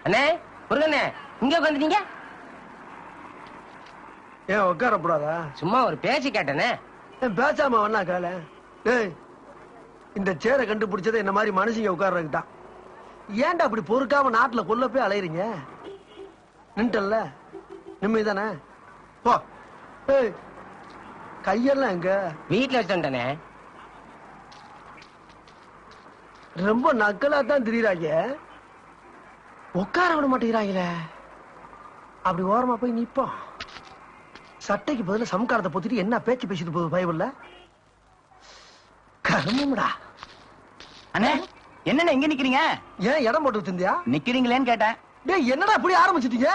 அண்ணே முருகண்ணே இங்க உட்காந்துட்டீங்க. ஏன் உட்காரப்படாதா? சும்மா ஒரு பேச்சு கேட்டனே. பேசாம வண்ணா கால. டேய், இந்த சேரை கண்டுபிடிச்சதை என்ன மாதிரி மனுஷங்க உட்கார்றதுதான். ஏன்டா அப்படி பொறுக்காம நாட்டுல கொல்ல போய் அலையறீங்க? நின்ட்டல்ல நிம்மதிதானே? போ. ஏய், கையெல்லாம் எங்க? வீட்டுல வச்சுட்டனே. ரொம்ப நக்கலா தான் திரியறாங்க. உட்கார விட மாட்டேங்கிறாங்களே. அப்படி ஓரமா போய் நிப்போம். சட்டைக்கு பதில சம்காரத்தை பொத்திட்டு என்ன பேச்சு பேசிட்டு போகுது பைபிள்ல? கர்மம்டா. அண்ணே என்னண்ணே இங்க நிக்கிறீங்க? ஏன் இடம் போட்டு வச்சிருந்தியா? நிக்கிறீங்களேன்னு கேட்டேன். டேய், என்னடா இப்படி ஆரம்பிச்சிட்டீங்க?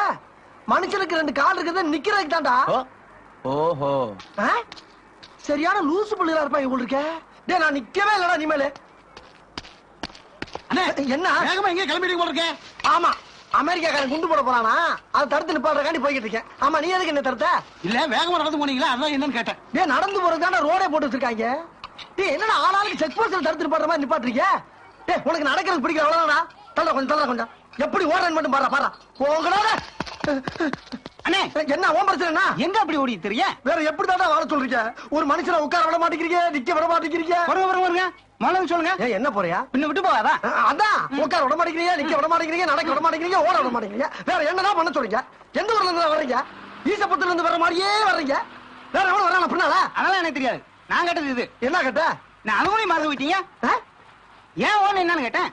மனுஷனுக்கு 2 கால் இருக்குது, நிக்கிறதுக்கு தான்டா. ஓஹோ, சரியான லூசு பிள்ளைகளா இருப்பாங்க போல இருக்க. டேய், நான் நிக்கவே இல்லடா இனிமேல. அண்ணே என்ன வேகமா எங்க கிளம்பிட்டீங்க போல இருக்கே? ஆமா, அமெரிக்காக்காரன் குண்டு போட போறானா, அதை தடுத்து நிப்பாடுறக்காண்டி போய்கிட்டு இருக்கேன். ஆமா, நீ எதுக்கு என்ன தடுத்த? இல்ல வேகமா நடந்து போனீங்களா, அதான் என்னன்னு கேட்டேன். டேய், நடந்து போறதுக்கான ரோடே போட்டு வச்சிருக்காங்க. டேய், என்னடா ஆளாளுக்கு செக் போஸ்ட்ல தடுத்து நிப்பாடுற மாதிரி நிப்பாட்டுறீங்க? டேய், உனக்கு நடக்கிறது பிடிக்கல அவ்வளவுதானா? தள்ள கொஞ்சம் எப்படி ஓடுறேன்னு மட்டும் பாரு பாரா. போங்கடா. அண்ணே என்ன ஓம் பிரச்சனை? எங்க அப்படி ஓடி தெரிய? வேற எப்படி தாண்டா வாழ சொல்றீங்க? ஒரு மனுஷனை உட்கார விட மாட்டேங்கிறீங்க, நிக்க விட மாட்டேங்கிறீங்க. வருங்க மழை சொல்லுங்க. என்ன போறியா? பின்ன விட்டு போவாதா? அதான் உட்கார விட மாட்டேங்கிறீங்க, நிக்க விட மாட்டேங்கிறீங்க, நடக்க விட மாட்டேங்கிறீங்க, ஓட விட மாட்டேங்கிறீங்க. வேற என்னதான் பண்ண சொல்றீங்க? எந்த ஊர்ல இருந்து வர்றீங்க? ஈசப்பத்துல இருந்து வர மாதிரியே வர்றீங்க. வேற எவ்வளவு வரான பின்னால? அதெல்லாம் எனக்கு தெரியாது. நான் கேட்டது இது. என்ன கேட்ட? நான் அனுமதி மறந்து விட்டீங்க. ஏன் ஓன என்னன்னு கேட்டேன்.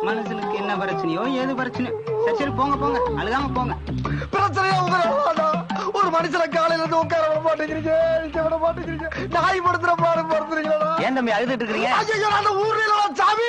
மனசுக்கு என்ன பிரச்சனையோ ஏது பிரச்சனை? சரி போங்க அழுகாம போங்க. பிரச்சனையா ஒரு மனுஷனை காலையில இருந்து உட்கார விட மாட்டேங்கிறீங்க, நிக்க விட மாட்டேங்கிறீங்க. நாய் படுத்துற பாடு படுத்துறீங்களா? ஏன் தம்பி அழுதுட்டு இருக்கீங்க? ஐயோ, அந்த ஊர்ல சாமி